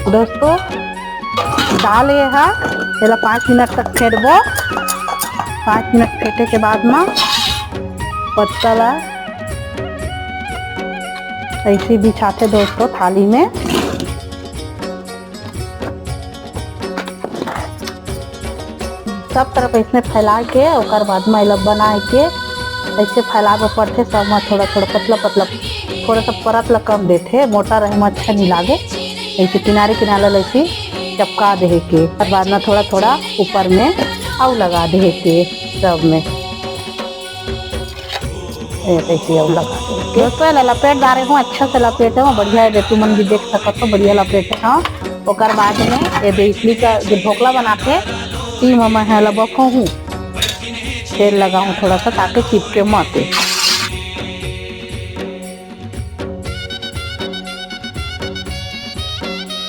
दोस्तों दाल ये है, पहले 5 मिनट तक फेंटबो। 5 मिनट फेंटे के बाद में पत्ता ला ऐसे बिछाते दोस्तों थाली में। सब तरफ ऐसे फैला के और बाद में अलग बना के ऐसे फैलावे पड़ते। सब में थोड़ा थोड़ा पतला पतला थोड़ा सा परत ला कम देते, मोटा रहे में अच्छा नहीं लागे। ऐसे किनारे किनारे ऐसे चपका दे के और बाद में थोड़ा थोड़ा ऊपर में और लगा दे के सब में ऐसे और लगा दे। दोस्तों लपेट डाले हूँ, अच्छा से लपेटे हूँ, बढ़िया है। तू मन भी देख सकते हो, बढ़िया लपेटे हाँ। और बाद में ये इडली का जो ढोकला बनाते ती मैं लबक हूँ, तेल लगाऊँ थोड़ा सा ताकि चिपके मत।